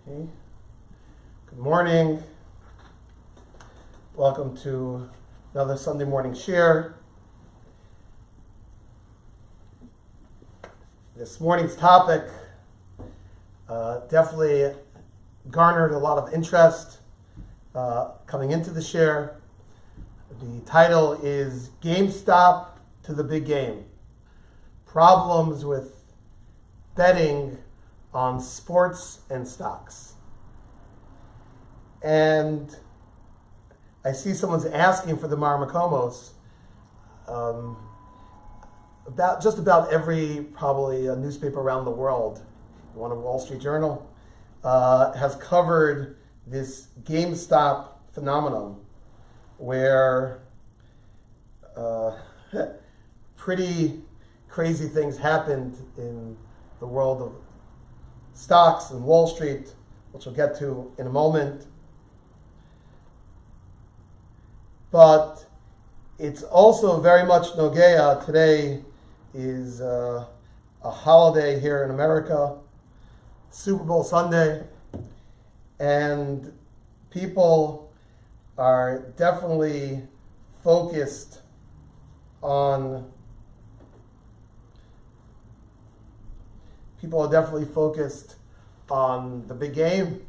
Okay. Good morning. Welcome to another Sunday morning share. This morning's topic definitely garnered a lot of interest coming into the share. The title is GameStop to the Big Game. Problems with betting on sports and stocks. And I see someone's asking for the Marmakomos. Just about every probably newspaper around the world, one of Wall Street Journal, has covered this GameStop phenomenon where pretty crazy things happened in the world of stocks and Wall Street, which we'll get to in a moment. But it's also very much Nogea. Today is a holiday here in America, Super Bowl Sunday, and people are definitely focused on the big game,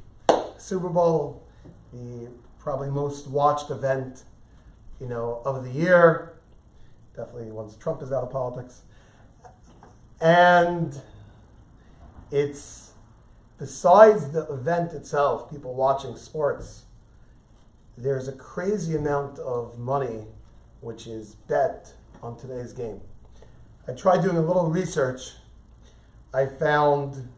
Super Bowl, the probably most watched event, of the year. Definitely once Trump is out of politics. And it's, besides the event itself, people watching sports, there's a crazy amount of money which is bet on today's game. I tried doing a little research. I found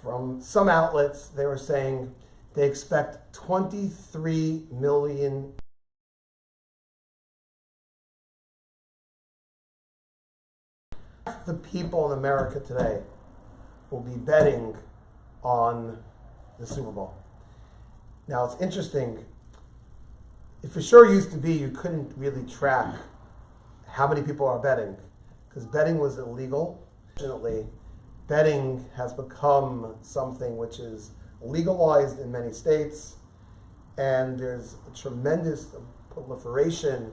from some outlets, they were saying they expect 23 million the people in America today will be betting on the Super Bowl. Now it's interesting. It for sure used to be you couldn't really track how many people are betting because betting was illegal. Fortunately, betting has become something which is legalized in many states, and there's a tremendous proliferation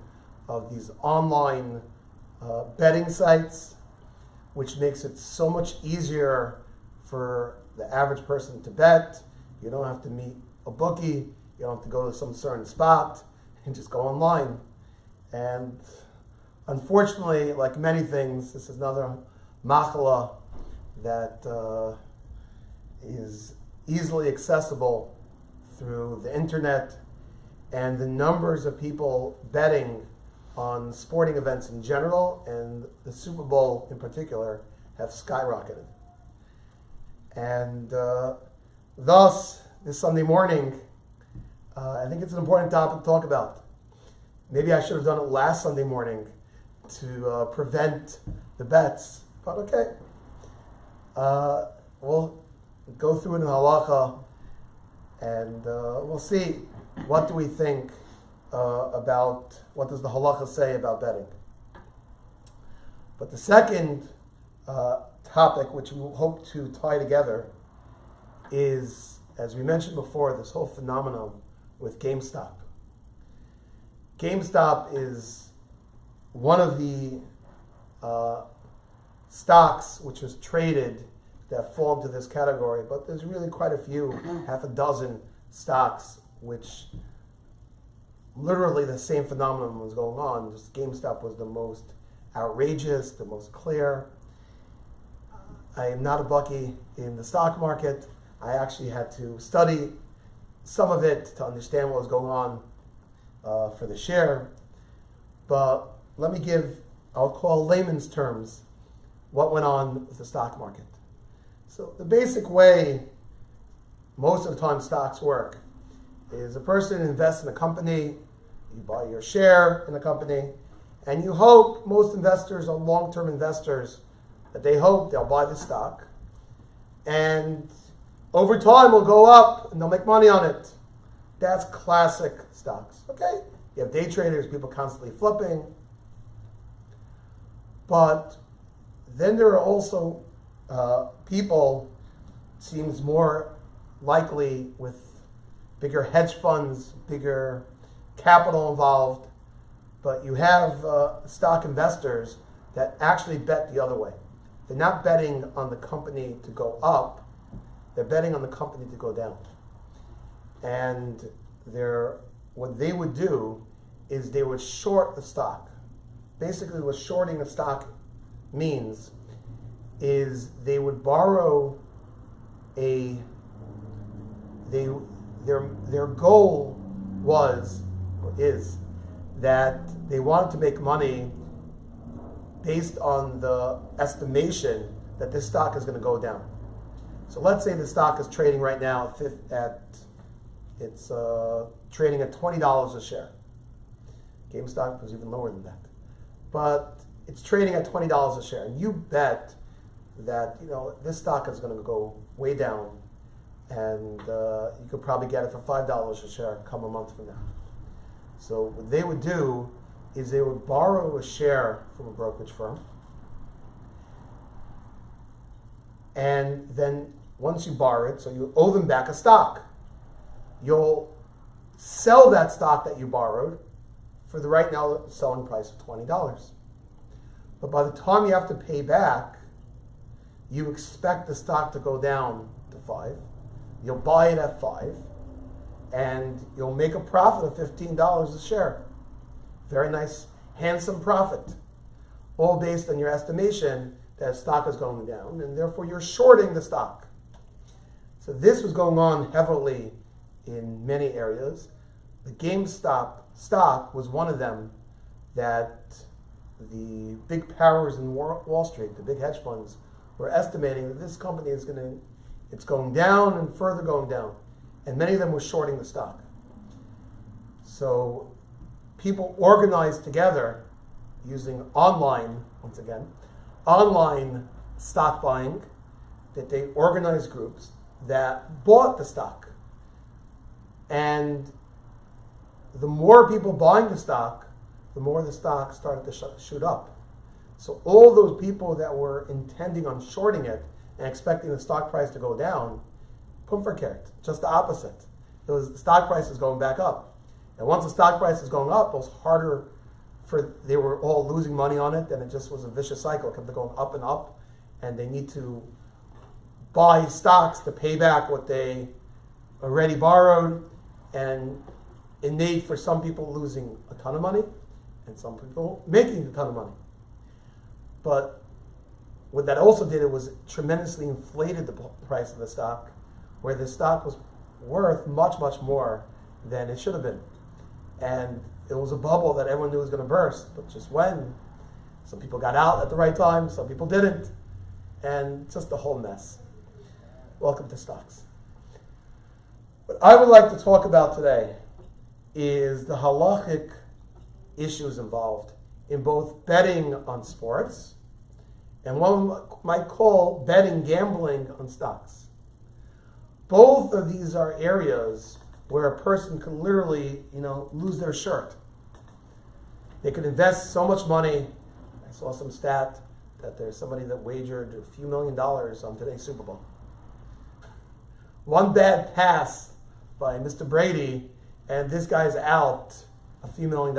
of these online betting sites, which makes it so much easier for the average person to bet. You don't have to meet a bookie. You don't have to go to some certain spot and just go online. And unfortunately, like many things, this is another machala that is easily accessible through the internet, and the numbers of people betting on sporting events in general and the Super Bowl in particular have skyrocketed. And thus, this Sunday morning, I think it's an important topic to talk about. Maybe I should have done it last Sunday morning to prevent the bets, but okay. We'll go through it in halacha, and we'll see what do we think about what does the halacha say about betting. But the second topic, which we hope to tie together, is, as we mentioned before, this whole phenomenon with GameStop. GameStop is one of the stocks which was traded that fall into this category, but there's really quite a few, half a dozen stocks which literally the same phenomenon was going on. Just GameStop was the most outrageous, the most clear. I am not a bucky in the stock market. I actually had to study some of it to understand what was going on for the share. But let me give, I'll call layman's terms, what went on with the stock market. So the basic way most of the time stocks work is a person invests in a company, you buy your share in a company, and you hope, most investors are long-term investors, that they hope they'll buy the stock, and over time will go up and they'll make money on it. That's classic stocks. Okay? You have day traders, people constantly flipping. But then there are also people, seems more likely with bigger hedge funds, bigger capital involved, but you have stock investors that actually bet the other way. They're not betting on the company to go up, they're betting on the company to go down. And what they would do is they would short the stock. Basically, what shorting a stock means is they would borrow their goal was or is that they wanted to make money based on the estimation that this stock is going to go down. So let's say the stock is trading right now it's trading at $20 a share. GameStop was even lower than that, but it's trading at $20 a share, and you bet that this stock is going to go way down, and you could probably get it for $5 a share come a month from now. So what they would do is they would borrow a share from a brokerage firm, and then once you borrow it, so you owe them back a stock, you'll sell that stock that you borrowed for the right now selling price of $20. But by the time you have to pay back, you expect the stock to go down to $5. You'll buy it at $5, and you'll make a profit of $15 a share. Very nice, handsome profit, all based on your estimation that stock is going down, and therefore you're shorting the stock. So this was going on heavily in many areas. The GameStop stock was one of them that the big powers in Wall Street, the big hedge funds, were estimating that this company it's going down and further going down. And many of them were shorting the stock. So people organized together using online stock buying, that they organized groups that bought the stock. And the more people buying the stock, the more the stock started to shoot up. So all those people that were intending on shorting it and expecting the stock price to go down, umgekehrt, just the opposite. The stock price is going back up. And once the stock price is going up, it was harder they were all losing money on it, and it just was a vicious cycle. It kept going up and up, and they need to buy stocks to pay back what they already borrowed, and it made for some people losing a ton of money and some people making a ton of money. But what that also did, it was tremendously inflated the price of the stock, where the stock was worth much, much more than it should have been. And it was a bubble that everyone knew was going to burst, but just when. Some people got out at the right time, some people didn't, and just a whole mess. Welcome to stocks. What I would like to talk about today is the halachic issues involved in both betting on sports and one might call betting, gambling on stocks. Both of these are areas where a person could literally, lose their shirt. They could invest so much money. I saw some stat that there's somebody that wagered a few $1 million on today's Super Bowl. One bad pass by Mr. Brady, and this guy's out a few $1 million.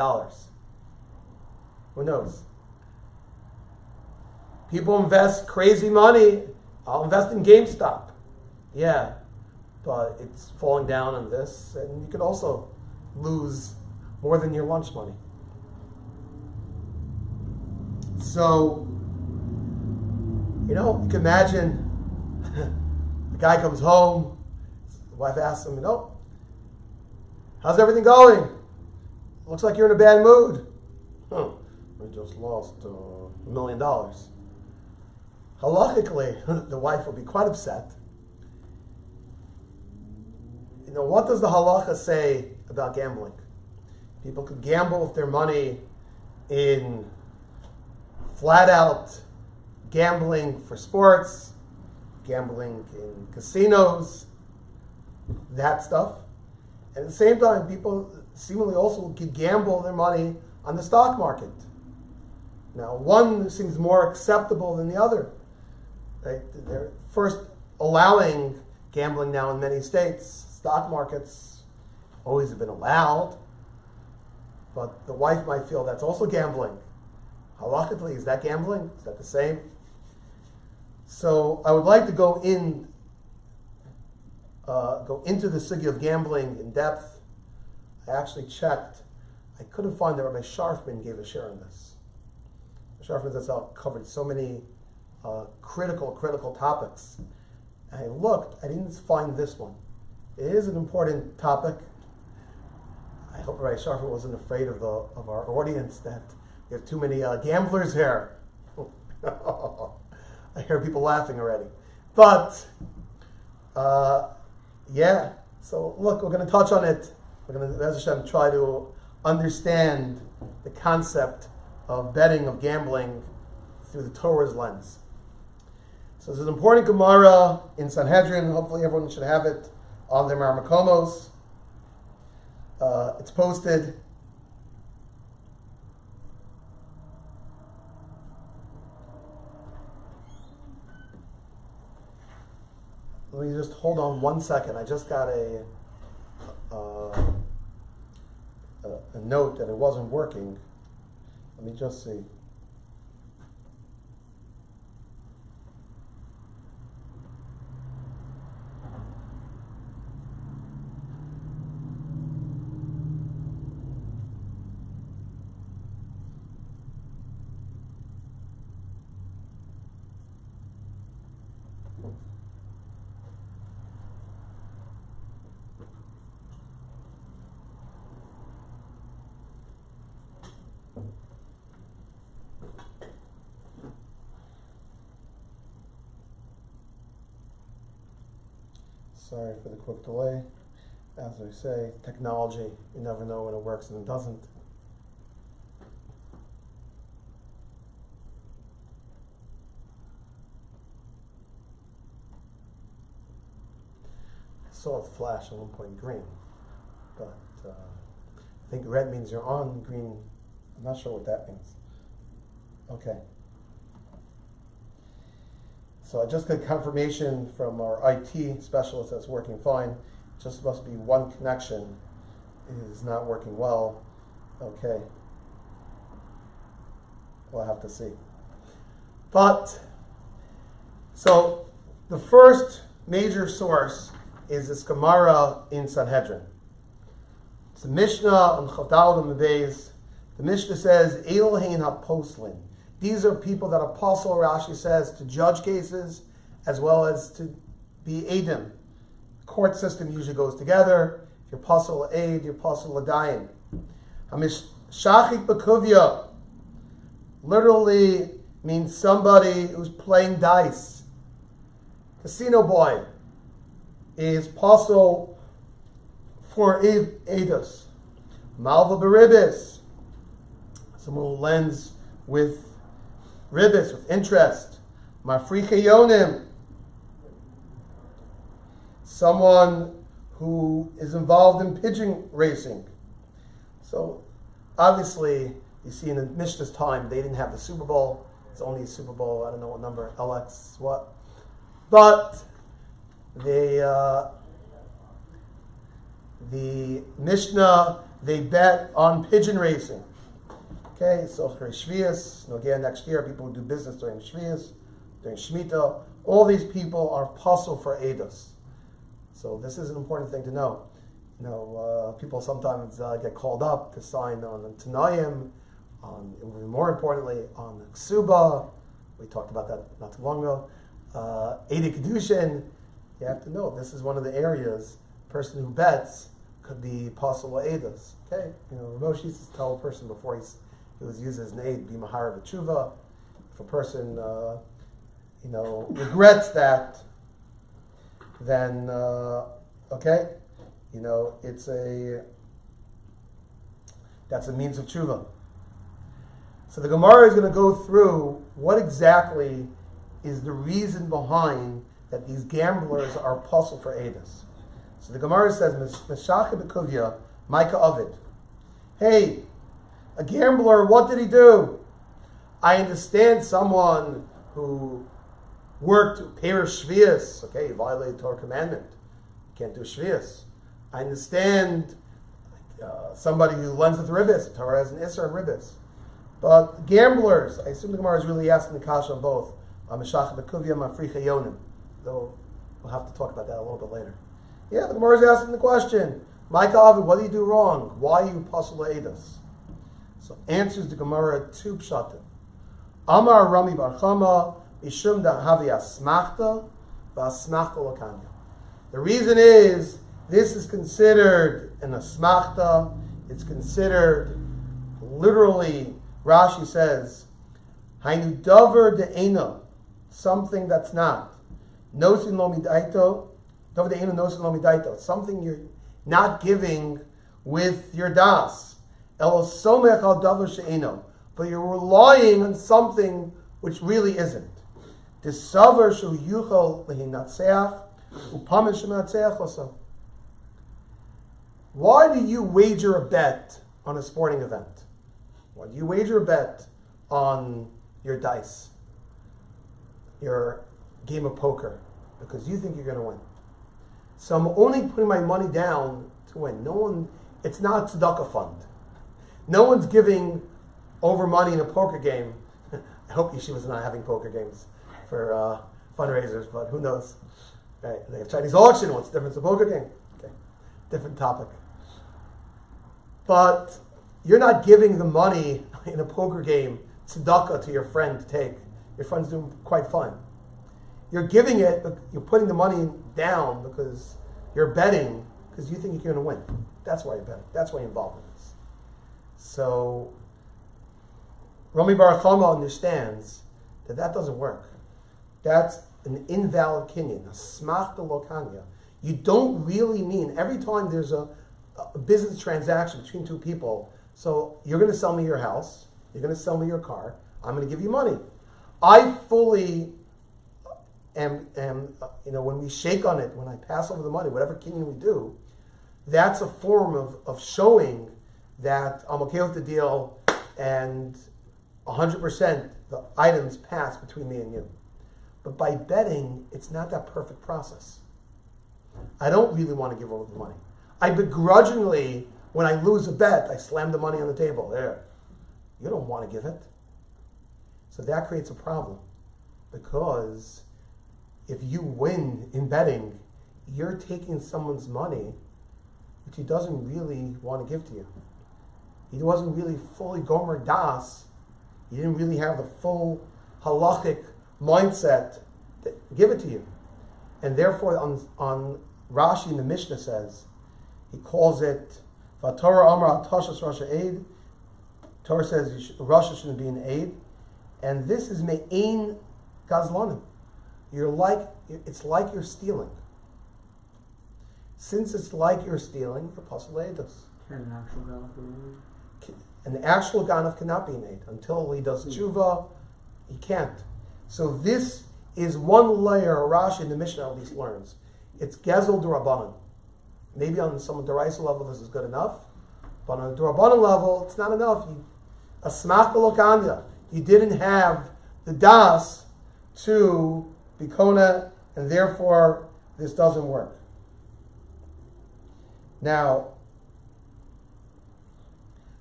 Who knows? People invest crazy money. I'll invest in GameStop. Yeah, but it's falling down on this, and you could also lose more than your lunch money. So, you can imagine the guy comes home, the wife asks him, how's everything going? Looks like you're in a bad mood. I just lost $1 million. Halachically, the wife will be quite upset. What does the halacha say about gambling? People could gamble with their money in flat out gambling for sports, gambling in casinos, that stuff. And at the same time, people seemingly also could gamble their money on the stock market. Now, one seems more acceptable than the other. Right? They're first allowing gambling now in many states, stock markets always have been allowed, but the wife might feel that's also gambling. Halachically, is that gambling? Is that the same? So I would like to go into the sugya of gambling in depth. I actually checked. I couldn't find that Rabbi Sharfman gave a share on this. Sharfman Zatzal covered so many critical topics. And I looked, I didn't find this one. It is an important topic. I hope Rabbi Sharfman wasn't afraid of our audience that we have too many gamblers here. I hear people laughing already. But, yeah. So look, we're going to touch on it. We're going to, Bez Hashem, try to understand the concept of betting, of gambling, through the Torah's lens. So there's an important Gemara in Sanhedrin. Hopefully everyone should have it on their Marmakomos. It's posted. Let me just hold on 1 second. I just got a note that it wasn't working. Let me just see. Sorry for the quick delay. As I say, technology, you never know when it works and it doesn't. I saw it flash at one point green, but I think red means you're on, green, I'm not sure what that means. Okay. So I just got confirmation from our IT specialist that's working fine. It just must be one connection is not working well. Okay. We'll have to see. But, so the first major source is this Gemara in Sanhedrin. It's a Mishnah on Chavdal and Beis. The Mishnah says, Elohein HaPoslin. These are people that Apostle Rashi says to judge cases as well as to be Eidim. The court system usually goes together. If you're Apostle Eid, you're Apostle Ladayim. Hamishachik Bekuvya literally means somebody who's playing dice. Casino boy is Apostle for Eidus. Malva Beribis, someone who lends with ribis, with interest. Mafricha Yonim, someone who is involved in pigeon racing. So obviously, you see in the Mishnah's time, they didn't have the Super Bowl. It's only a Super Bowl, I don't know what number, LX, what. But the Mishnah, they bet on pigeon racing. Okay, so for Shvius, again next year, people who do business during Shvius, during Shemitah, all these people are apostle for Eidos. So this is an important thing to know. You know, people sometimes get called up to sign on the Tanayim, more importantly, on the Ksuba. We talked about that not too long ago. Eidei Kedushin, you have to know, this is one of the areas, a person who bets could be apostle Eidos. Okay, you know, Moshe used to tell a person before he was used as an aid, be mahar b'tshuva. If a person, regrets that, then, okay, you know, that's a means of tshuva. So the Gemara is going to go through what exactly is the reason behind that these gamblers are apostle for Eidos. So the Gemara says, Meshacha b'kuvya, Micah Ovid. Hey, a gambler, what did he do? I understand someone who worked perish shvius. Okay, you violated Torah commandment. You can't do shvius. I understand somebody who lends with ribbis. Torah has an isser and ribbis. But gamblers, I assume the Gemara is really asking the kasha on both. Meshach bekuvia mafricha yonim. Though we'll have to talk about that a little bit later. Yeah, the Gemara is asking the question. Micah Avi, what do you do wrong? Why are you pasul edus? So answers the Gemara two pshatim. Amar Rami Bar Chama Mishum da Havi Asmachta V'Asmachta Lakanya. The reason is this is considered an asmachta. It's considered literally. Rashi says, "Hainu davar de'ena," something that's not. Nosin lo midaito, davar de'ena nosin lo midaito, something you're not giving with your das. El somech al davar she'eno, but you're relying on something which really isn't. Disavar shu yuchal lehinatseach upamish shematseach also. Why do you wager a bet on a sporting event? Why do you wager a bet on your dice, your game of poker? Because you think you're going to win. So I'm only putting my money down to win. No one, it's not a tzedakah fund. No one's giving over money in a poker game. I hope yeshivas are not having poker games for fundraisers, but who knows? Right. They have Chinese auction. What's the difference? A poker game? Okay, different topic. But you're not giving the money in a poker game tzedakah to your friend to take. Your friend's doing quite fine. You're giving it, but you're putting the money down because you're betting because you think you're going to win. That's why you're betting. That's why you're involved in this. So Rami Bar Chama understands that that doesn't work. That's an invalid kinyan, a smachta lokanya. You don't really mean every time there's a business transaction between two people. So you're going to sell me your house, you're going to sell me your car, I'm going to give you money. I fully am when we shake on it, when I pass over the money, whatever kinyan we do, that's a form of showing that I'm okay with the deal and 100% the items pass between me and you. But by betting, it's not that perfect process. I don't really want to give over the money. I begrudgingly, when I lose a bet, I slam the money on the table. There. You don't want to give it. So that creates a problem. Because if you win in betting, you're taking someone's money which he doesn't really want to give to you. He wasn't really fully gomer das. He didn't really have the full halachic mindset to give it to you. And therefore, on Rashi in the Mishnah says, he calls it Torah Amar Tashas Rasha Aid. Torah says Rasha shouldn't be an aid, and this is Me'ain Gazlanim. It's like you're stealing. Since it's like you're stealing, you're pasul edus. Can an actual ganav be an aid? An actual ganav cannot be an aid until he does tshuva. He can't. So this is one layer Rashi in the Mishnah at least learns. It's gezel d'Rabbanan. Maybe on some deraisa level this is good enough, but on a d'Rabbanan level it's not enough. A smachta lokanya. You didn't have the das to be kona, and therefore this doesn't work. Now,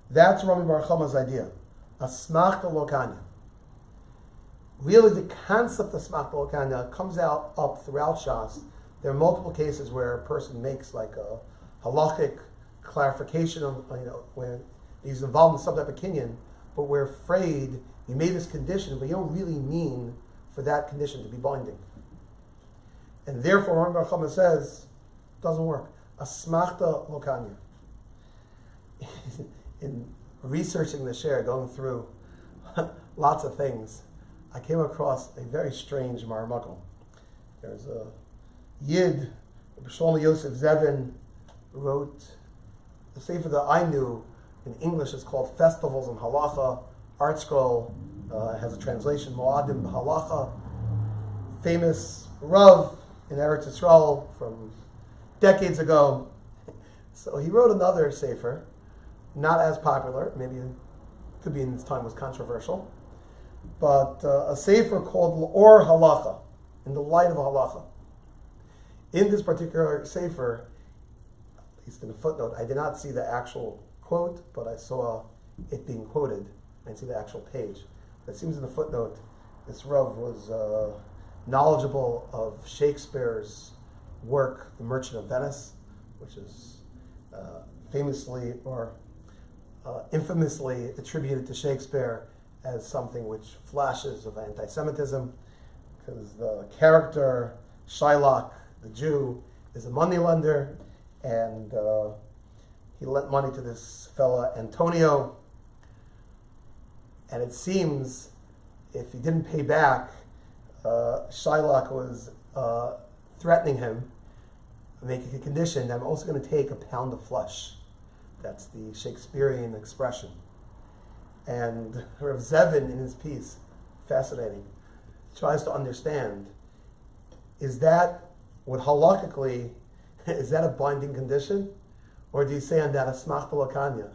that's Rami Bar Chama's idea. A smachta lokanya. Really, the concept of smachta lokanya comes up throughout Shas. There are multiple cases where a person makes like a halachic clarification of, when he's involved in some type of kinyan, but we're afraid you made this condition, but you don't really mean for that condition to be binding. And therefore, Rami Bar Chama says, it doesn't work. A smachta lokanya. In researching the share, going through lots of things, I came across a very strange marmukkel. There's a Yid, Shlomo Yosef Zevin, wrote the sefer that I knew in English. It's called Festivals in Halacha, Art Scroll. It has a translation, Moadim B'Halacha. Famous Rav in Eretz Yisrael from decades ago. So he wrote another sefer, not as popular, maybe it could be in this time was controversial, but a sefer called L'or Halacha. in the light of halacha. In this particular sefer, at least in a footnote, I did not see the actual quote, but I saw it being quoted. I didn't see the actual page. It seems in the footnote, this Rav was knowledgeable of Shakespeare's work, The Merchant of Venice, which is famously or infamously attributed to Shakespeare as something which flashes of anti-Semitism, because the character Shylock, the Jew, is a moneylender, and he lent money to this fella Antonio, and it seems if he didn't pay back, Shylock was threatening him, making a condition that I'm also going to take a pound of flesh. That's the Shakespearean expression. And Rav Zevin, in his piece, fascinating, tries to understand, is that what halakhically, is that a binding condition? Or do you say on that a smach b'lakanya?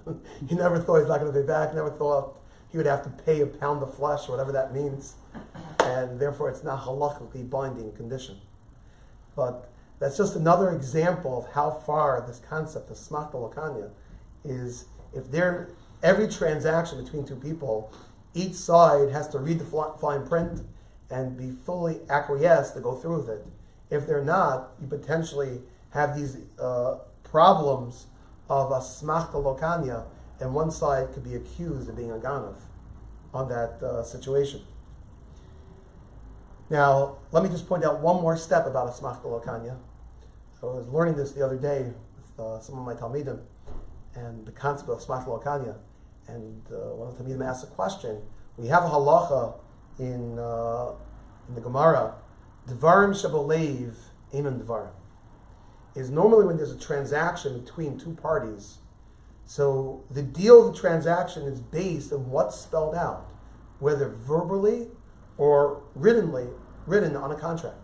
He never thought he's not going to pay back, never thought he would have to pay a pound of flesh, or whatever that means. And therefore it's not halakhically binding condition. But that's just another example of how far this concept of smach b'lakanya is. If every transaction between two people, each side has to read the fine print and be fully acquiesced to go through with it. If they're not, you potentially have these problems of a smach b'lakanya, and one side could be accused of being a ganav on that situation. Now, let me just point out one more step about a smach b'lakanya. I was learning this the other day with some of my talmidim, and the concept of smach b'lakanya. And one of the talmidim asked a question. We have a halacha in the Gemara, Dvarim shebalev einon dvarim. Is normally when there's a transaction between two parties, so the deal of the transaction is based on what's spelled out, whether verbally or written on a contract.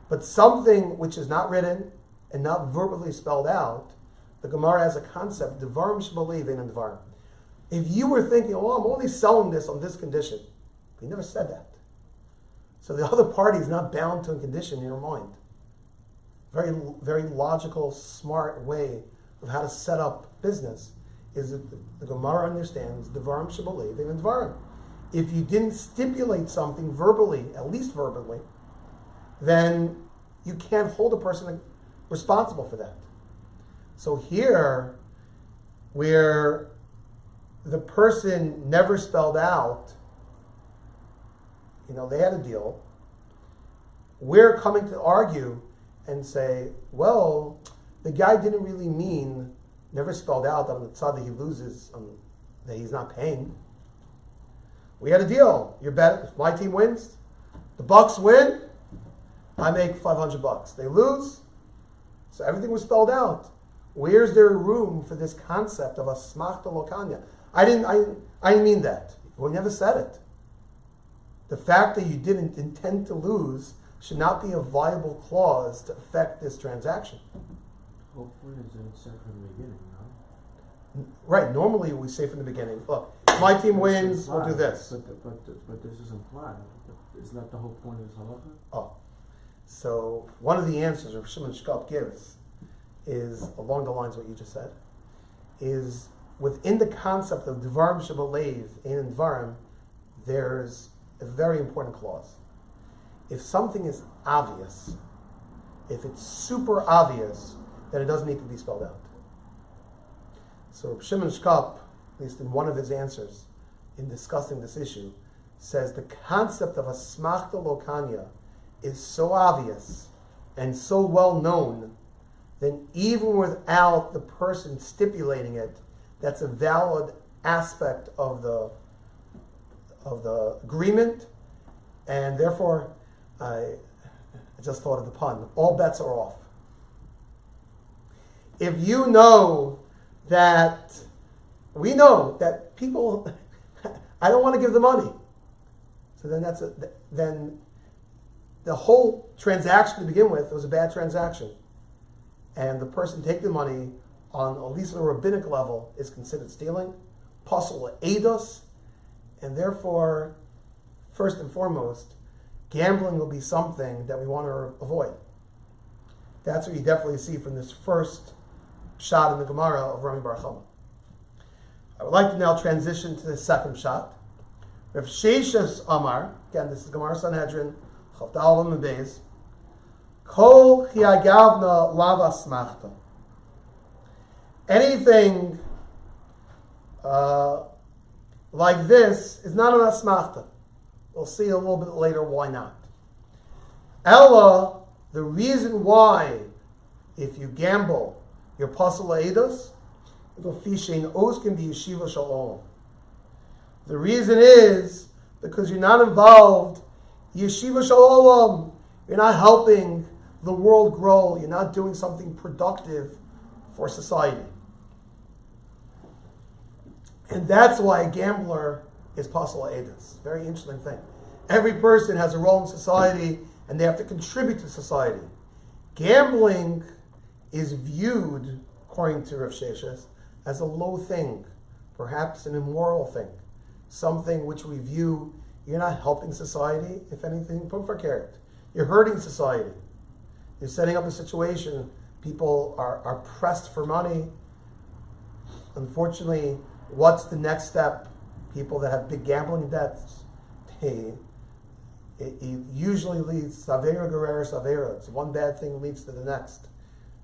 But something which is not written and not verbally spelled out, the Gemara has a concept, Dvarim shebalev einon dvarim. If you were thinking, oh, I'm only selling this on this condition, but you never said that. So the other party is not bound to a condition in your mind. Very, very logical, smart way of how to set up business is that the Gemara understands Dvarim shebalev einon dvarim. If you didn't stipulate something verbally, at least verbally, then you can't hold a person responsible for that. So here, where the person never spelled out, they had a deal, we're coming to argue and say, well, the guy didn't really mean, never spelled out on the tzad that he loses, that he's not paying. We had a deal. You bet if my team wins, the Bucks win, I make $500. They lose, so everything was spelled out. Where's there room for this concept of a smach b'lakanya? I didn't mean that. We never said it. The fact that you didn't intend to lose should not be a viable clause to affect this transaction. Hopefully it's said from the beginning, no? Right. Normally we say from the beginning, look, if my team wins, we'll do this. But this is implied. Isn't that the whole point of this halacha? Oh. So one of the answers Rav Shimon Shkop gives is along the lines of what you just said, is within the concept of Dvarim shebalev einon dvarim, there's a very important clause. If something is obvious, if it's super obvious, then it doesn't need to be spelled out. So Shimon Shkop, at least in one of his answers in discussing this issue, says the concept of a smach b'lakanya is so obvious and so well known, then even without the person stipulating it, that's a valid aspect of the agreement, and therefore I just thought of the pun. All bets are off. If you know that, we know that people, I don't want to give the money, so then then the whole transaction to begin with was a bad transaction, and the person taking the money on at least on a rabbinic level is considered stealing, pasul eidos, and therefore, first and foremost, gambling will be something that we want to avoid. That's what you definitely see from this first shot in the Gemara of Rami Bar Chama. I would like to now transition to the second shot. Rav Sheshes Amar, again, this is Gemara Sanhedrin, Chav Dalet and Beis, Kol Chiagavna Lava Smachta. Anything like this is not an asmachta. We'll see a little bit later why not. Ella, the reason why, if you gamble, you're pasal eidos, the reason is because you're not involved. Yeshiva shalom. You're not helping the world grow. You're not doing something productive for society. And that's why a gambler is pasal eidos. Very interesting thing. Every person has a role in society and they have to contribute to society. Gambling is viewed, according to Rav Sheshes, as a low thing, perhaps an immoral thing, something which we view, you're not helping society, if anything, you're hurting society. You're setting up a situation, people are pressed for money. Unfortunately, what's the next step? People that have big gambling debts, it usually leads to Savera Guerrera Savera. It's one bad thing leads to the next.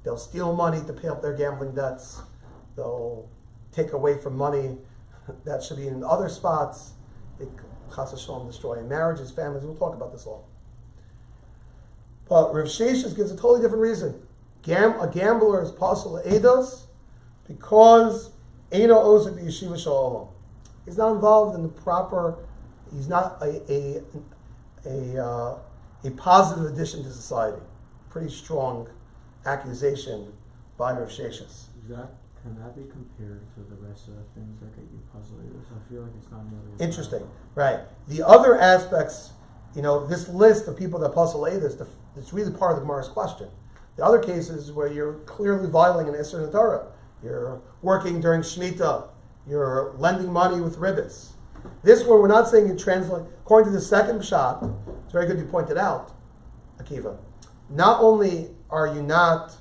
They'll steal money to pay up their gambling debts. They'll take away from money that should be in other spots. It Chas v'Shalom destroying marriages, families. We'll talk about this all. But Rav Sheshes gives a totally different reason. A gambler is pasal eidos because Eino Ozik Yeshiva Shalom. He's not involved in the proper. He's not a positive addition to society. Pretty strong accusation by Rav Sheshes. Can that be compared to the rest of the things that get you puzzled? I feel like it's not nearly as interesting, bad. right? The other aspects, this list of people that puzzle this, it's really part of the Gemara's question. The other cases where you're clearly violating an Isser in the Torah, you're working during Shemitah, you're lending money with ribbis. This one, we're not saying you translate. According to the second shot, it's very good you pointed out, Akiva. Not only are you not,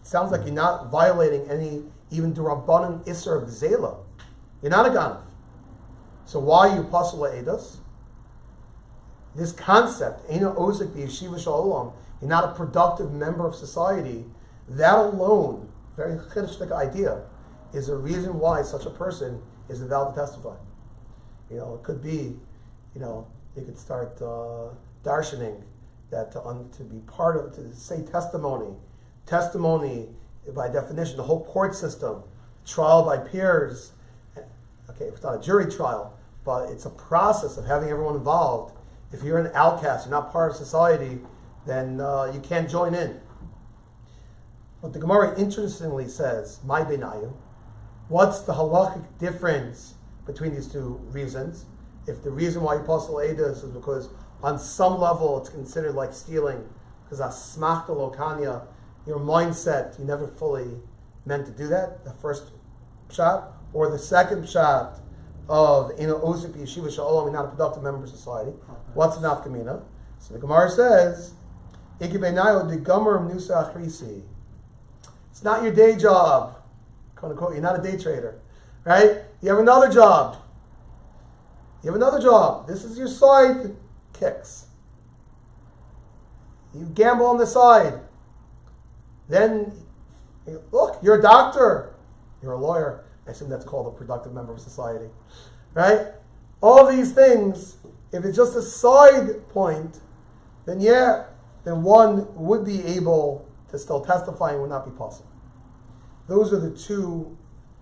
sounds like you're not violating any, even D'Rabbanan Isser of Zela. You're not a Ganav. So why are you Pasal Eidos? This concept, Eino Ozik B'Yeshiva Shalom, you're not a productive member of society, that alone, very chiddushlik idea, is a reason why such a person is allowed to testify. It could be, you could start darshaning that to be part of, to say testimony. Testimony, by definition, the whole court system, trial by peers. Okay, it's not a jury trial, but it's a process of having everyone involved. If you're an outcast, you're not part of society, then you can't join in. But the Gemara interestingly says, "My benayu." What's the halachic difference between these two reasons? If the reason why you pasal eidos is because on some level it's considered like stealing, because asmachta lokanya, your mindset, you never fully meant to do that, the first shot, or the second shot of Ozik Yeshiva Shalom, you're not a productive member of society. What's the nafkamina? So the Gemara says, it's not your day job. Quote unquote, you're not a day trader. Right? You have another job. This is your side kicks. You gamble on the side. Then, look, you're a doctor. You're a lawyer. I assume that's called a productive member of society. Right? All these things, if it's just a side point, then one would be able to still testify and would not be possible. Those are the two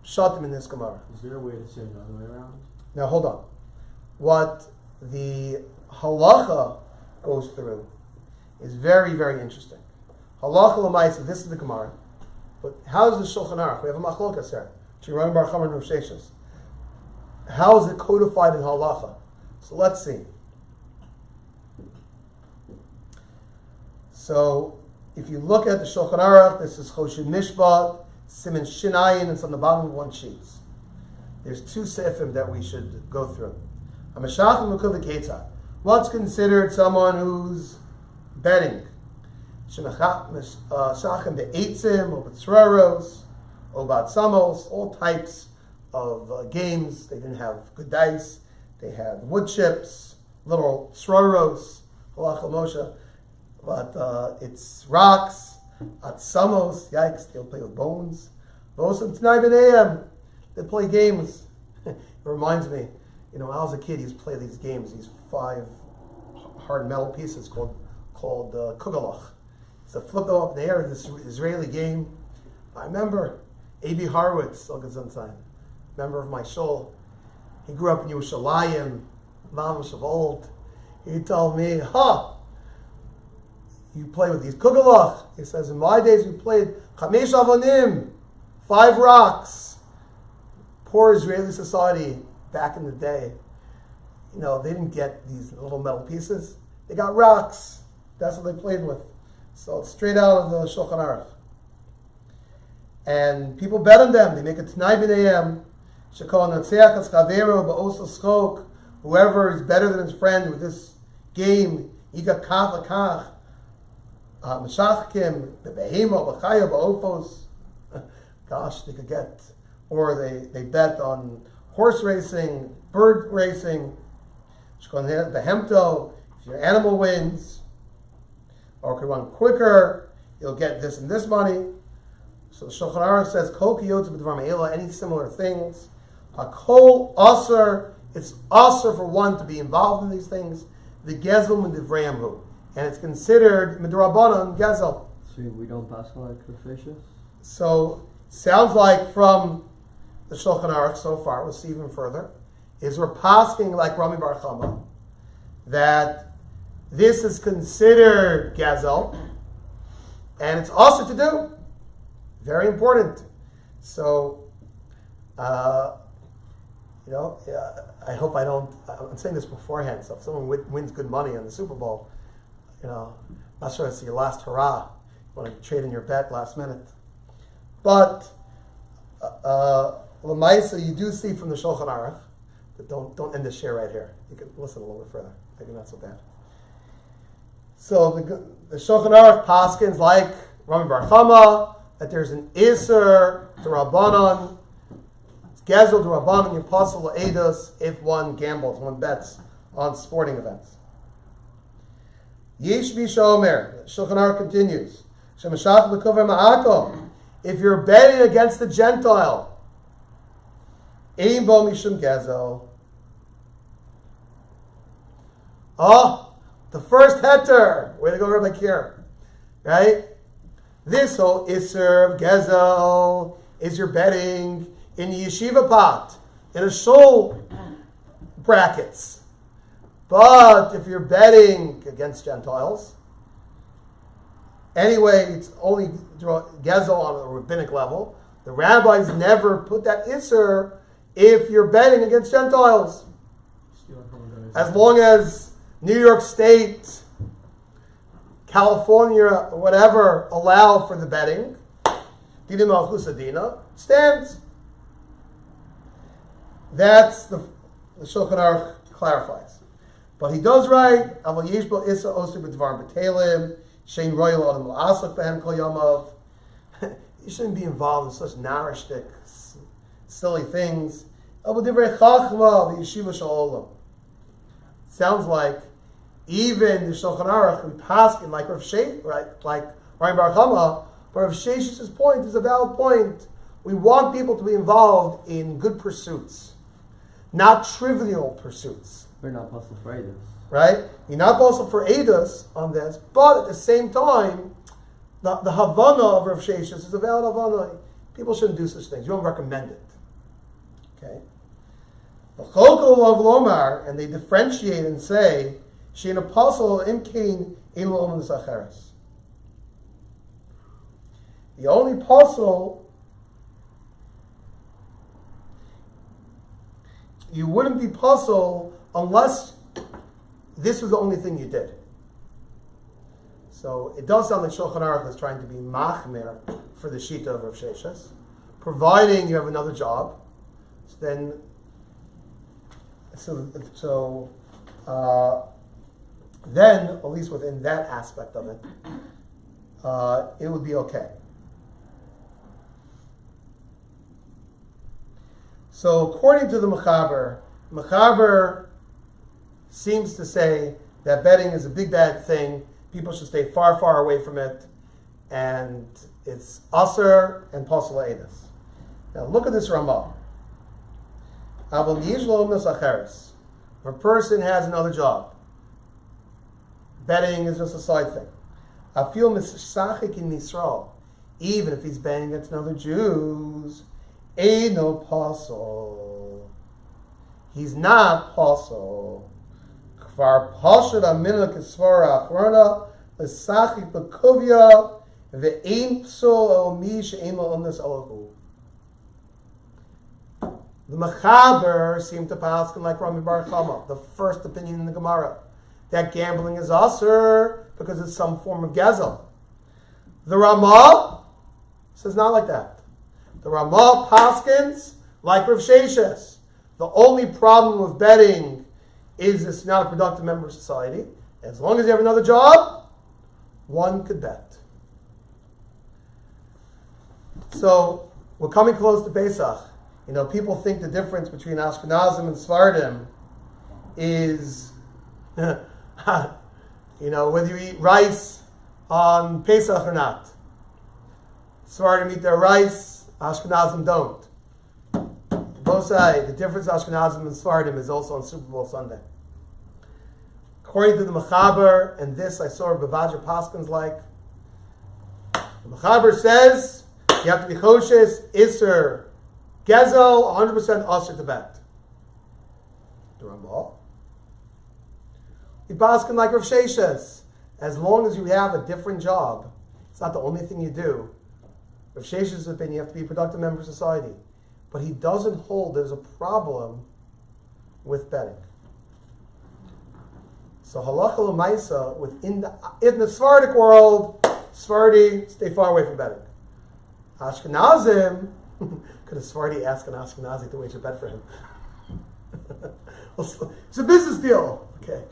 shatim in this Gemara. Is there a way to say it the other way around? Now hold on. What the halacha goes through is very, very interesting. Halacha l'maisa, this is the Gemara. But how is the Shulchan Aruch? We have a machlokas here. Shirayim Bar Chama and Rav Sheshes. How is it codified in halacha? So let's see. So if you look at the Shulchan Aruch, this is Choshen Mishpat, Siman Shinayin, it's on the bottom of one sheet. There's two seifim that we should go through. What's considered someone who's betting? Shemachim be'etzim, or b'tzraros, or b'atzamos, all types of games. They didn't have good dice. They had wood chips, little tzraros, halachal Moshe, but it's rocks, atzamos, yikes, they'll play with bones. Vosam t'nai b'neiam, they play games. It reminds me, when I was a kid, he used to play these games, these 5 hard metal pieces called kugelach. So flip them up in the air, this Israeli game. I remember A.B. Horowitz, member of my shul. He grew up in Yerushalayim, mamash of old. He told me, you play with these kugelach. He says, in my days we played chamesh avonim, 5 rocks. Poor Israeli society back in the day, they didn't get these little metal pieces. They got rocks. That's what they played with. So it's straight out of the Shulchan Aruch. And people bet on them. They make a t'nai b'neiam. Shekol natzeach es chavero ba'osa skok. Whoever is better than his friend with this game, yiga kach l'kach. Meshachkim b'behemo b'chayo ba'ofos. Gosh, they could get. Or they bet on horse racing, bird racing. Shekol behemto. If your animal wins, or could run quicker, you'll get this and this money. So Shulchan Aruch says, Kol kiyotz b'dvar me'ela, any similar things. Hakol aser, it's aser for one to be involved in these things. The gezel m'divrayimhu, and it's considered midrabanan gezel. So we don't pass like officious? So sounds like from the Shulchan Aruch so far, we'll see even further, is we're passing like Rami Bar Chama, that this is considered gazel, and it's also to do. Very important. So, I hope I don't. I'm saying this beforehand. So if someone wins good money on the Super Bowl, not sure it's your last hurrah. You want to trade in your bet last minute, but Lamaisa, you do see from the Shulchan Aruch. But don't end the share right here. You can listen a little bit further. Maybe not so bad. So the Shulchan Aruch paskins like Rami Bar Chama that there's an Iser to Rabbanon, it's Gezel to Rabbanon, you possible Eidos if one gambles, one bets on sporting events. Yesh Bishomer, Shulchan Aruch continues, Shemashach B'Kover Ma'akom, if you're betting against the Gentile, Ein Bo Mishum Gezel. The first heter, way to go, Rabbi Kier, right? This whole Isser of Gezel is your betting in the yeshiva pot, in a shul brackets. But if you're betting against Gentiles, anyway, it's only Gezel on a rabbinic level. The rabbis never put that Isser if you're betting against Gentiles. As long as New York State, California, whatever, allow for the betting, Dinim Malchus Adina, stands. That's the Shulchan Aruch clarifies. But he does write, Aval Yesh Bo Issa Osu B'Dvar B'Telim, Shein Royal Adam L'Asok Behem Kol Yamav. You shouldn't be involved in such narishtik, silly things. Aval Divrei Chachma, the Yeshiva Shalom. Sounds like even the Shulchan Aruch, we pass in like Rav Sheish, right? Like Rami Bar Chama, but Rav Sheish's point is a valid point. We want people to be involved in good pursuits, not trivial pursuits. We're not possible for Eidos. Right? You're not possible for Eidos on this, but at the same time, the Havana of Rav Sheish is a valid Havana. People shouldn't do such things. You don't recommend it. Okay? The Chokol of Lomar, and they differentiate and say, Shein apostle imkain ein lo omen zacheres. The only apostle, you wouldn't be puzzled unless this was the only thing you did. So it does sound like Shulchan Aruch is trying to be machmer for the shita of Rav Sheshes, providing you have another job. So then, then, at least within that aspect of it, it would be okay. So according to the Mechaber seems to say that betting is a big bad thing. People should stay far, far away from it. And it's Aser and Pasal Eidus. Now look at this Ramah. If a person has another job, betting is just a side thing. I feel misachik in Yisrael, even if he's betting against other Jews, no pasol. He's not pasol. Kvar pashad amina kesvara achrona lesachik bekuvya ve'ein psol el mi she'ein la'omnas alahu. The Mechaber seemed to pass like Rami Bar Chama, the first opinion in the Gemara, that gambling is aser because it's some form of gezel. The Ramah says not like that. The Ramah paskins like Rav Sheshes. The only problem with betting is it's not a productive member of society. As long as you have another job, one could bet. So we're coming close to Pesach. You know, people think the difference between Ashkenazim and Sephardim is, you know, whether you eat rice on Pesach or not. Sephardim eat their rice, Ashkenazim don't. Both sides, the difference Ashkenazim and Sephardim is also on Super Bowl Sunday. According to the Mechaber, and this I saw Bavadra Paskins like, the Mechaber says you have to be Choshes, Isser, Gezel, 100% Asr to bet. The Ramah. You paskin like Rav Sheshes. As long as you have a different job, it's not the only thing you do. Rav Sheshes' opinion, you have to be a productive member of society. But he doesn't hold there's a problem with betting. So halacha l'maisa, in the Sephardic world, Sephardi, stay far away from betting. Ashkenazim, could a Sephardi ask an Ashkenazi to wage a bet for him? It's a business deal. Okay,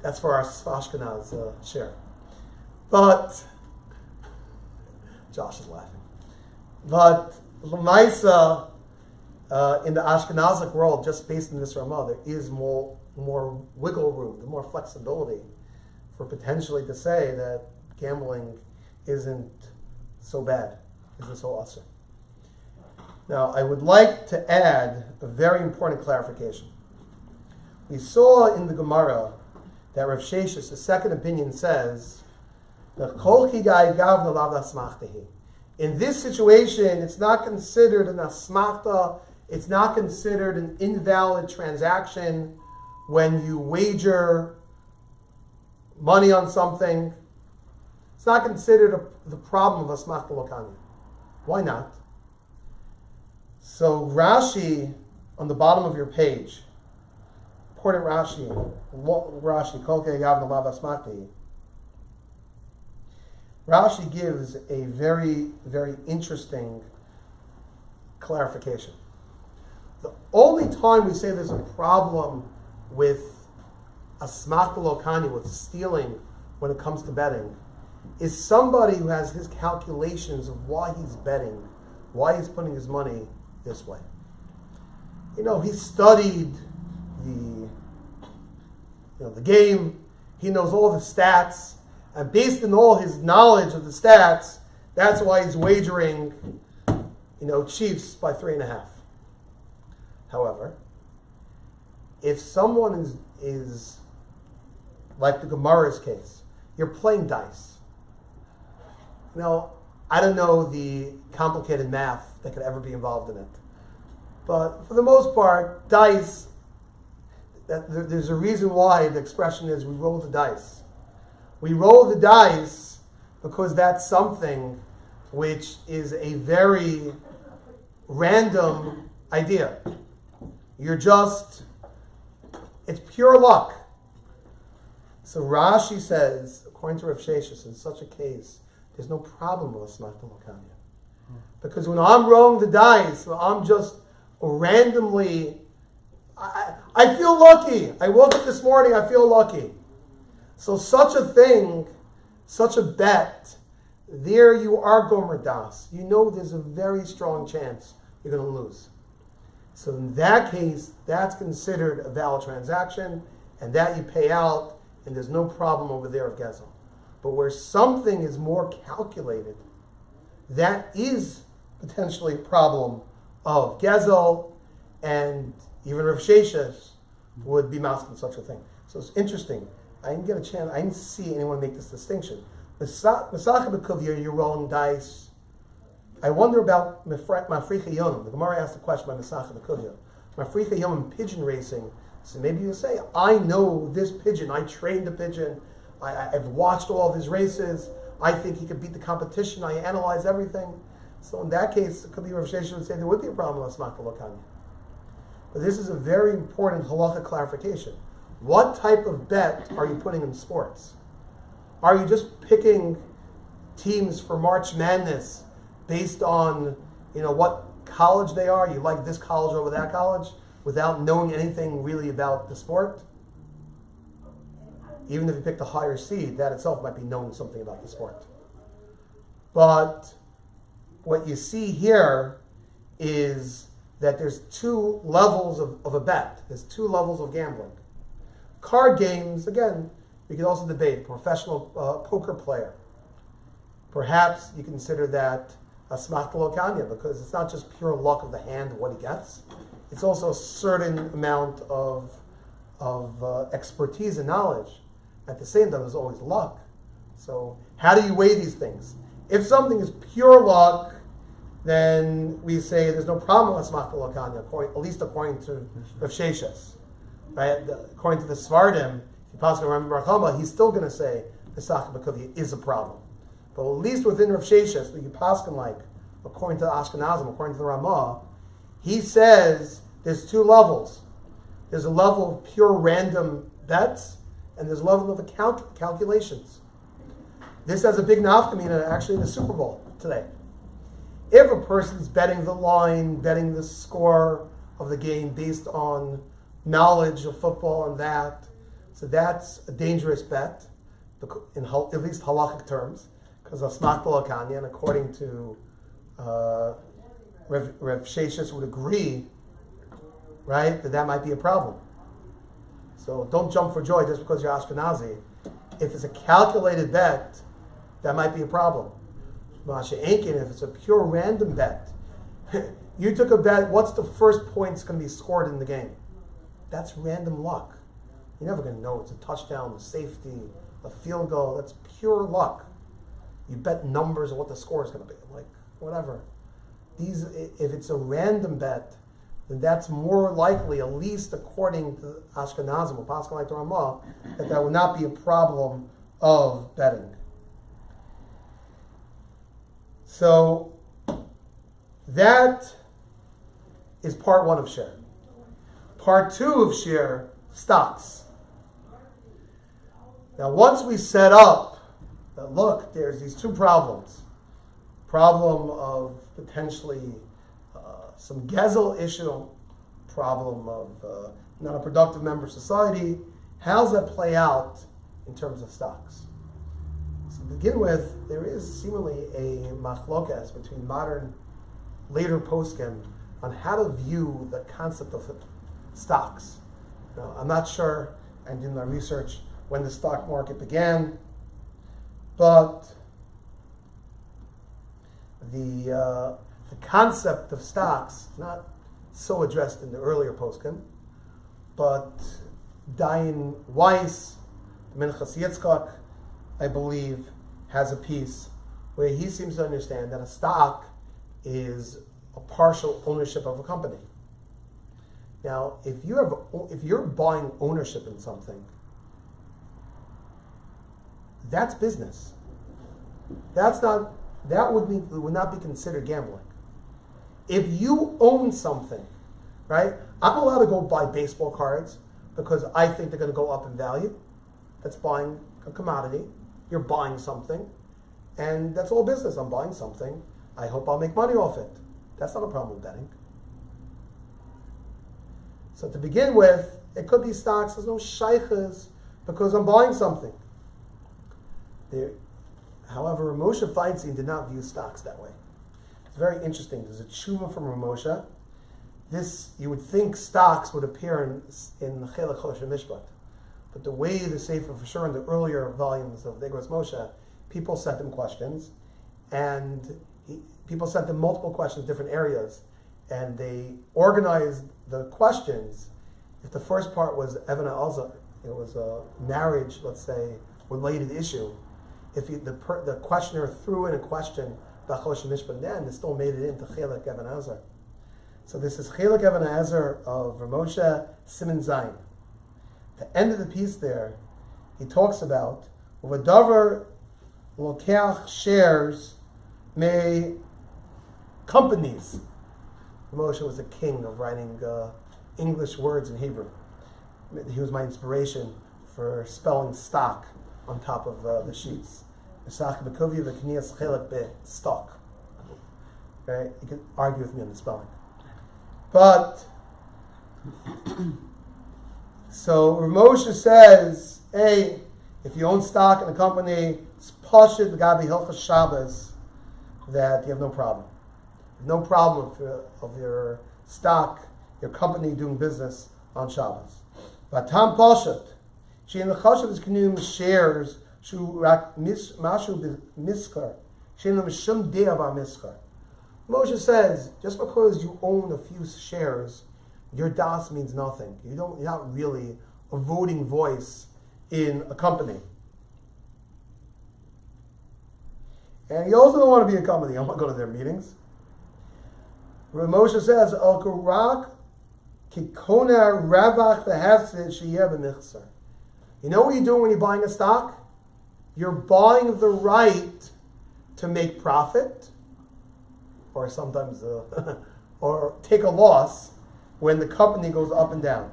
that's for our Ashkenaz share. But, Josh is laughing. But, L'maisa, in the Ashkenazic world, just based on this Ramah, there is more wiggle room, more flexibility for potentially to say that gambling isn't so bad, isn't so awesome. Now, I would like to add a very important clarification. We saw in the Gemara that Rav Sheshes, the second opinion, says that Kol Kigai Gavna Lav Asmachtahi. In this situation, it's not considered an asmachta, it's not considered an invalid transaction when you wager money on something. It's not considered the problem of asmachta lokani. Why not? So Rashi, on the bottom of your page, important Rashi, Kol Gavna Lav Asmachtahi. Rashi gives a very, very interesting clarification. The only time we say there's a problem with asmachta lokani, with stealing when it comes to betting, is somebody who has his calculations of why he's betting, why he's putting his money this way. You know, he studied the game, he knows all the stats, and based on all his knowledge of the stats, that's why he's wagering, Chiefs by 3.5. However, if someone is like the Gemara's case, you're playing dice. I don't know the complicated math that could ever be involved in it. But for the most part, dice, there's a reason why the expression is we roll the dice. We roll the dice because that's something which is a very random idea. It's pure luck. So Rashi says, according to Rav Sheshes, in such a case, there's no problem with asmachta lokani. Because when I'm rolling the dice, I'm just randomly, I feel lucky. I woke up this morning, I feel lucky. So such a thing, such a bet, there you are gomer das. You know there's a very strong chance you're going to lose. So in that case, that's considered a valid transaction, and that you pay out, and there's no problem over there of gezel. But where something is more calculated, that is potentially a problem of gezel, and even Rav Sheshes would be moused in such a thing. So it's interesting. I didn't get a chance. I didn't see anyone make this distinction. Masach b'kuvya, you're rolling dice. I wonder about Mafricha Yonam. The Gemara asked a question by Masach b'kuvya. Mafricha Yonam pigeon racing. So maybe you say, I know this pigeon. I trained the pigeon. I've watched all of his races. I think he could beat the competition. I analyze everything. So in that case, it could be Rav Sheshes would say there would be a problem with Asmak Lokanya. But this is a very important halacha clarification. What type of bet are you putting in sports? Are you just picking teams for March Madness based on, what college they are? You like this college over that college without knowing anything really about the sport? Even if you pick the higher seed, that itself might be knowing something about the sport. But what you see here is that there's two levels of a bet. There's two levels of gambling. Card games, again, we could also debate. A professional poker player. Perhaps you consider that a smachta lokanya, because it's not just pure luck of the hand of what he gets. It's also a certain amount of expertise and knowledge. At the same time, there's always luck. So how do you weigh these things? If something is pure luck, then we say there's no problem with smachta lokanya, at least according to Rav Sheshes. Right? According to the Svardim, if you pass on Ram Barchama, he's still going to say the Sach B'Kuvya is a problem. But at least within Rav Sheshes, that you pass on like, according to the Ashkenazim, according to the Ramah, he says there's two levels. There's a level of pure random bets, and there's a level of calculations. This has a big nafkamina actually in the Super Bowl today. If a person's betting the line, betting the score of the game based on knowledge of football and that, so that's a dangerous bet, in at least halachic terms, because asmak b'lakanya, and according to Rav Sheshes would agree, right, that might be a problem. So don't jump for joy just because you're Ashkenazi. If it's a calculated bet, that might be a problem. Masha Ainkin, if it's a pure random bet, you took a bet, what's the first points going to be scored in the game? That's random luck. You're never going to know it's a touchdown, a safety, a field goal. That's pure luck. You bet numbers of what the score is going to be, like whatever. If it's a random bet, then that's more likely, at least according to Ashkenazim or Pascal like the Ramah, that would not be a problem of betting. So that is part one of share. Part two of share, stocks. Now once we set up that, look, there's these two problems. Problem of potentially some gezel issue, problem of not a productive member of society. How does that play out in terms of stocks? So to begin with, there is seemingly a machlokas between modern, later poskim on how to view the concept of stocks. Now, I'm not sure, I did my research when the stock market began, but the concept of stocks is not so addressed in the earlier poskim, but Dayan Weiss, Minchas Yitzchak, I believe, has a piece where he seems to understand that a stock is a partial ownership of a company. Now, if you're buying ownership in something, that's business. That would not be considered gambling. If you own something, right? I'm allowed to go buy baseball cards because I think they're going to go up in value. That's buying a commodity. You're buying something, and that's all business. I'm buying something. I hope I'll make money off it. That's not a problem with betting. So to begin with, it could be stocks. There's no shaykhs because I'm buying something. There, however, Moshe Feinstein did not view stocks that way. It's very interesting. There's a tshuva from Moshe. This, you would think stocks would appear in the Chelek Chosh Mishpat. But the way the Sefer, for sure in the earlier volumes of the Igros Moshe, people sent him questions, and people sent him multiple questions, different areas, and they organized the questions. If the first part was Even Azar, it was a marriage, let's say, related issue. If the questioner threw in a question about Chosh Mishpat, then it still made it into Chelek Even Azar. So this is Chelek Even Azar of Moshe Siman Zayin. The end of the piece there, he talks about Uvadover Lokeach shares may companies. Moshe was a king of writing English words in Hebrew. He was my inspiration for spelling stock on top of the sheets. Stock. Right? You could argue with me on the spelling. But so Moshe says, hey, if you own stock in a company, it's pashut the gabi hilchos Shabbos, that you have no problem. No problem of your stock, your company doing business on Shabbos. Vatam pashut, she in the chashav is k'num shares shu rak mashu miskar, she in the mishum de'ava miskar. Moshe says, just because you own a few shares, your das means nothing. You're not really a voting voice in a company. And you also don't want to be a company. I'm not going to their meetings. Moshe says, Al Kurak Kikona Ravach Vehefsid Sheyeh B'Michsar. You know what you're doing when you're buying a stock? You're buying the right to make profit, or sometimes or take a loss when the company goes up and down.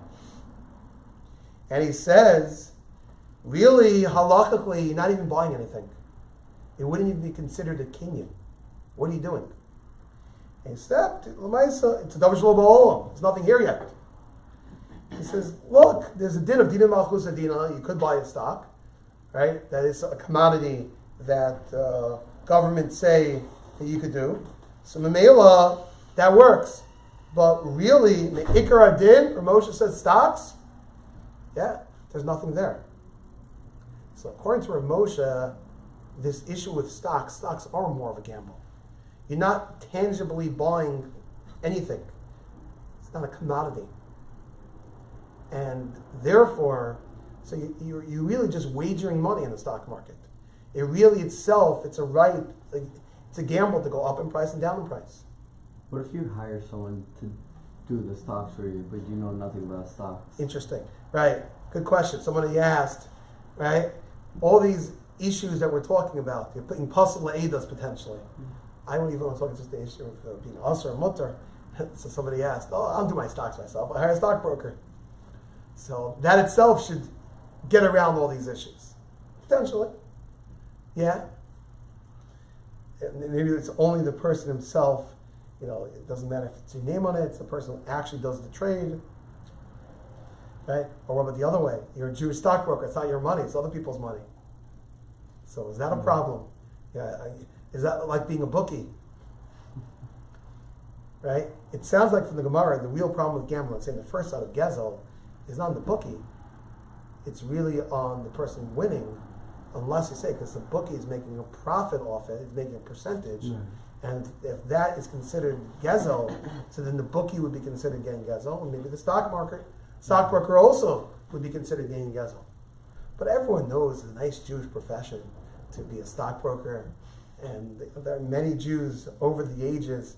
And he says, really, halachically, you're not even buying anything. It wouldn't even be considered a kinyan. What are you doing? Except, it's a davar shelo ba'olam. There's nothing here yet. He says, look, there's a din of dinah malchus adina. You could buy a stock, right? That is a commodity that governments say that you could do. So Mamela, that works. But really, the Ikar Adin, or Moshe says stocks, yeah, there's nothing there. So according to Moshe, this issue with stocks are more of a gamble. You're not tangibly buying anything. It's not a commodity. And therefore, so you're really just wagering money in the stock market. It really itself, it's a right, it's a gamble to go up in price and down in price. What if you hire someone to do the stocks for you, but you know nothing about stocks? Interesting. Right. Good question. Somebody asked, right? All these issues that we're talking about, you're putting puzzle eidos potentially. I don't even want to talk just the issue of being usher or mutter. So somebody asked, I'll do my stocks myself. I hire a stockbroker. So that itself should get around all these issues. Potentially. Yeah. And maybe it's only the person himself. You know, it doesn't matter if it's your name on it, it's the person who actually does the trade. Right? Or what about the other way? You're a Jewish stockbroker, it's not your money, it's other people's money. So is that a problem? Yeah. Is that like being a bookie? Right? It sounds like from the Gemara, the real problem with gambling, let's say the first side of Gezel, is not on the bookie. It's really on the person winning, unless you say, because the bookie is making a profit off it, it's making a percentage. And if that is considered Gezel, so then the bookie would be considered getting Gezel, and maybe the stockbroker also would be considered getting Gezel. But everyone knows it's a nice Jewish profession to be a stockbroker. And there are many Jews over the ages,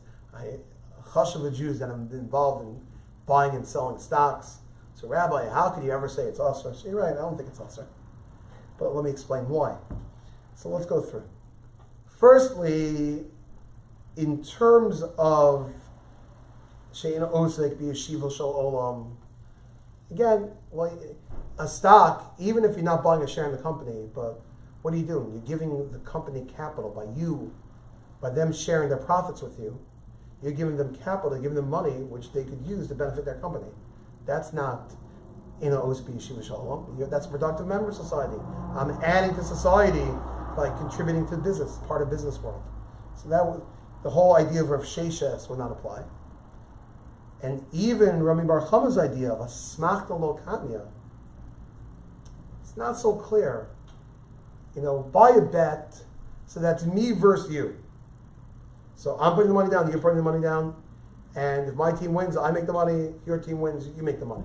chashuva Jews that have been involved in buying and selling stocks. So Rabbi, how could you ever say it's usher? So you're right, I don't think it's usher. But let me explain why. So let's go through. Firstly, in terms of she'ena osek b'yeshiva shel olam, again, well, a stock, even if you're not buying a share in the company, but what are you doing? You're giving the company capital by them sharing their profits with you. You're giving them capital, you're giving them money which they could use to benefit their company. That's not in a osek b'yeshiva shel olam. That's a productive member of society. I'm adding to society by contributing to business, part of business world. So the whole idea of Rav Sheshes would not apply. And even Rami Bar Chama's idea of a smachta lo kanya, it's not so clear. Buy a bet, so that's me versus you. So I'm putting the money down, you're putting the money down, and if my team wins, I make the money, if your team wins, you make the money.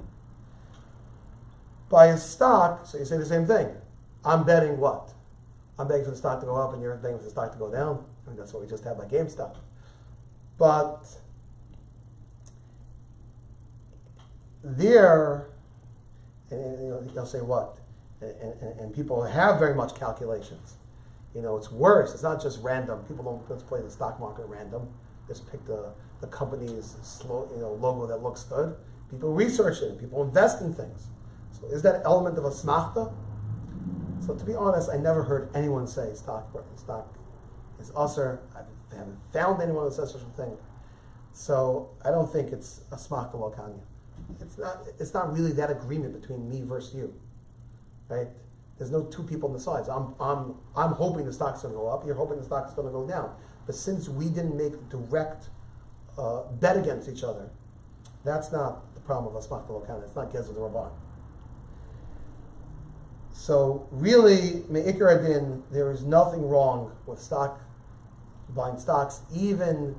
Buy a stock, so you say the same thing. I'm betting what? I'm betting for the stock to go up, and you're betting for the stock to go down. I mean, that's what we just had by GameStop. But there, and they'll say what? And people have very much calculations. It's worse. It's not just random. People don't just play the stock market random. Just pick the company's logo that looks good. People research it. People invest in things. So is that an element of a smachta? So to be honest, I never heard anyone say stock is usher. I haven't found anyone that says such a thing. So I don't think it's a smachta lo kanya. It's not really that agreement between me versus you, right? There's no two people on the sides. I'm hoping the stock's going to go up. You're hoping the stock's going to go down. But since we didn't make direct bet against each other, that's not the problem of a smachta lo kanya. It's not gezer d'rabbanan. So really, me'ikar adin, there is nothing wrong with buying stocks, even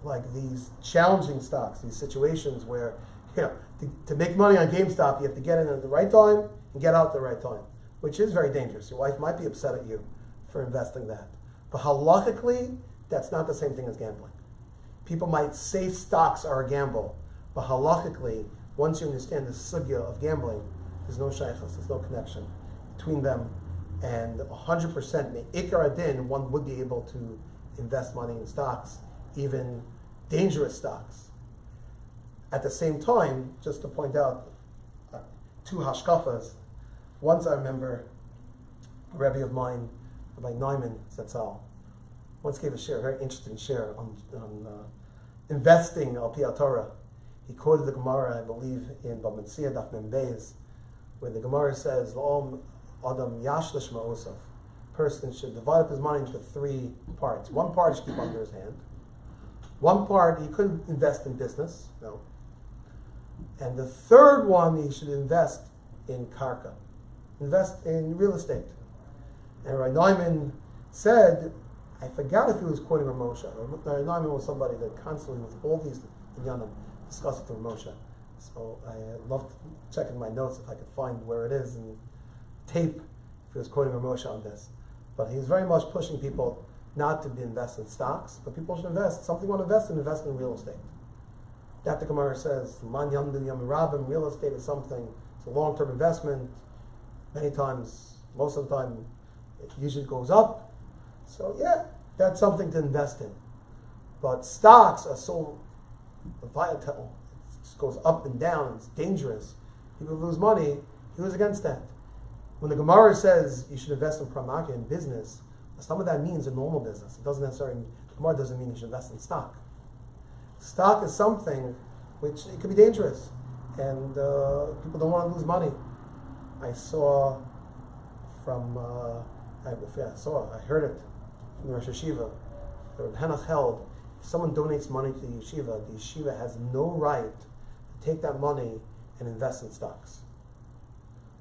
like these challenging stocks, these situations where, to make money on GameStop, you have to get in at the right time and get out at the right time, which is very dangerous. Your wife might be upset at you for investing that. But halachically, that's not the same thing as gambling. People might say stocks are a gamble, but halachically, once you understand the sugya of gambling, there's no shaykhus, there's no connection between them, and 100% me'ikar adin, one would be able to invest money in stocks, even dangerous stocks. At the same time, just to point out two hashkafas, once I remember a Rebbe of mine, Rabbi Neumann Zatzal, once gave a very interesting share on investing al pi Torah. He quoted the Gemara, I believe, in Bava Metzia Daf Mem Beis, where the Gemara says, "L'om adam yashlish ma'osav." Person should divide up his money into three parts. One part he should keep under his hand. One part he could invest in business, no. And the third one he should invest in karka, invest in real estate. And Rabbi Neumann said, I forgot if he was quoting Ramosha. Rabbi Neumann was somebody that constantly, with all these inyanim, discussed with Ramosha. So I loved checking my notes if I could find where it is and tape if he was quoting Ramosha on this. But he's very much pushing people not to invest in stocks, but people should invest. Something you want to invest in real estate. That the Gemara says, Man yamdu yam rabim, real estate is something, it's a long-term investment. Many times, most of the time, it usually goes up. So yeah, that's something to invest in. But stocks are so volatile. It just goes up and down, it's dangerous. People lose money. He was against that. When the Gemara says you should invest in pramaka, in business, some of that means a normal business. It doesn't necessarily, the Gemara doesn't mean you should invest in stock. Stock is something which it can be dangerous, and people don't want to lose money. I saw from, I heard it from the Rosh Yeshiva. The Reb Henach held, if someone donates money to the yeshiva has no right to take that money and invest in stocks.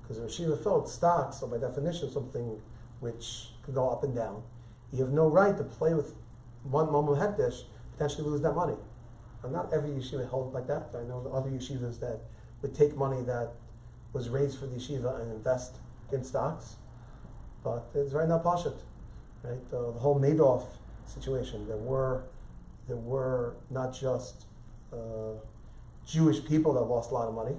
Because the yeshiva felt stocks are by definition something which could go up and down. You have no right to play with one moment hekdesh, potentially lose that money. And not every yeshiva held like that. I know the other yeshivas that would take money that was raised for the yeshiva and invest in stocks. But it's very not pashut, right? The whole Madoff situation. There were not just Jewish people that lost a lot of money,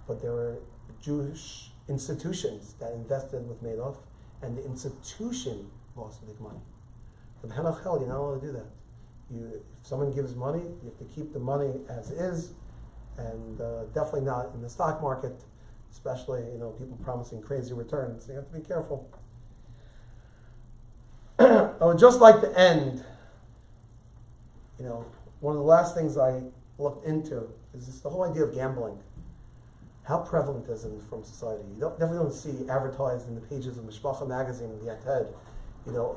but there were Jewish institutions that invested with Madoff, and the institution lost big money. The Henach held, you're not allowed to do that. If someone gives money, you have to keep the money as is, and definitely not in the stock market, especially people promising crazy returns. So you have to be careful. I would just like to end. One of the last things I looked into is the whole idea of gambling. how prevalent is it from society? You definitely don't see advertised in the pages of Mishpacha magazine and the Yated,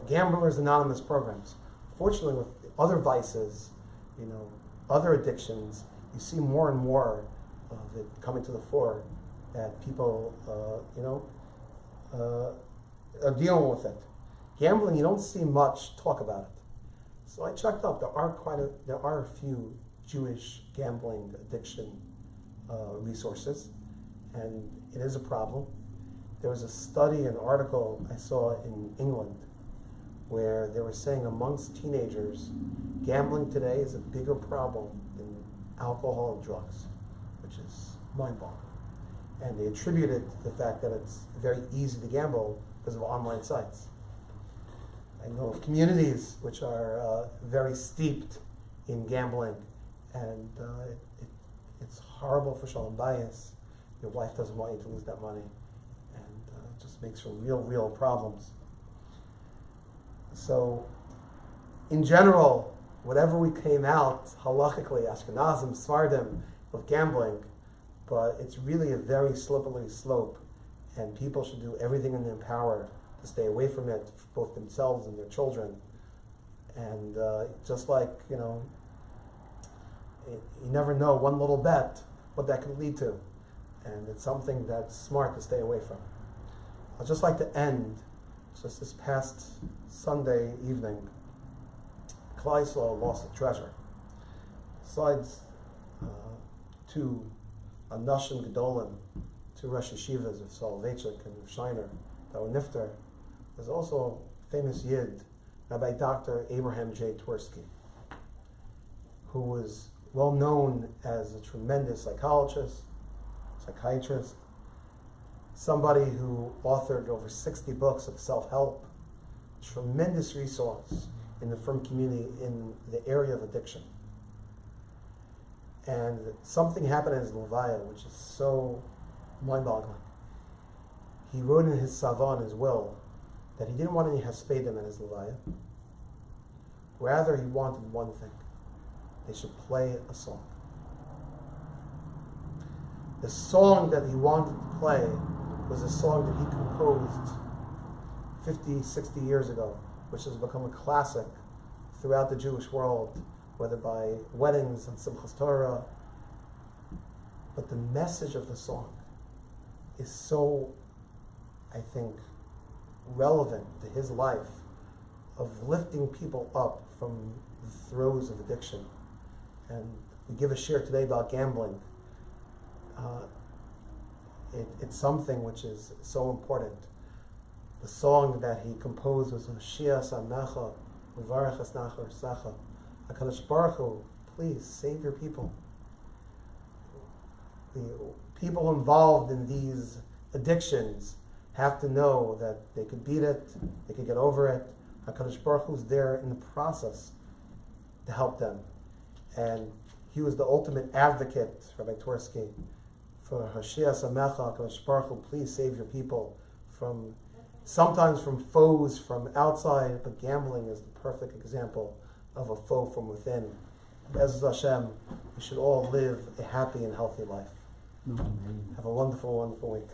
Gamblers Anonymous programs. Fortunately, with other vices, other addictions, you see more and more of it coming to the fore, that people, are dealing with it. Gambling, you don't see much talk about it. So I checked up. There are a few Jewish gambling addiction resources, and it is a problem. There was a study, an article I saw in England, where they were saying amongst teenagers, gambling today is a bigger problem than alcohol and drugs, which is mind-boggling. And they attributed the fact that it's very easy to gamble because of online sites. I know of communities which are very steeped in gambling, and it's horrible for shalom bayis. Your wife doesn't want you to lose that money, and it just makes for real problems. So, in general, whatever we came out halachically, Ashkenazim, Sfardim, with gambling, but it's really a very slippery slope, and people should do everything in their power to stay away from it, for both themselves and their children. And just like, you never know, one little bet, what that could lead to. And it's something that's smart to stay away from. I'd just like to end, just this past Sunday evening, Klal Yisrael lost a treasure. Besides two Anashim Gedolim, two Rosh Yeshivas of Soloveitchik and of Shiner that were nifter, there's also a famous Yid, Rabbi Dr. Abraham J. Twersky, who was well known as a tremendous psychiatrist, somebody who authored over 60 books of self-help, tremendous resource in the frum community in the area of addiction. And something happened in his Levaya, which is so mind-boggling. He wrote in his Sava, in his will, that he didn't want any Haspedim in his Levaya. Rather, he wanted one thing. They should play a song. The song that he wanted to play was a song that he composed 50, 60 years ago, which has become a classic throughout the Jewish world, whether by weddings and Simchas Torah. But the message of the song is so, I think, relevant to his life of lifting people up from the throes of addiction. And we give a share today about gambling. It's something which is so important. The song that he composed was Hoshia Samecha, Uvarech Esnacha Ursacha. HaKadosh Baruch Hu, please save your people. The people involved in these addictions have to know that they could beat it, they could get over it. HaKadosh Baruch Hu is there in the process to help them. And he was the ultimate advocate, Rabbi Twersky, for Hoshia Samecha, HaKadosh Baruch Hu, please save your people sometimes from foes from outside, but gambling is the perfect example of a foe from within. Be'ezus Hashem, we should all live a happy and healthy life. Amen. Have a wonderful, wonderful week.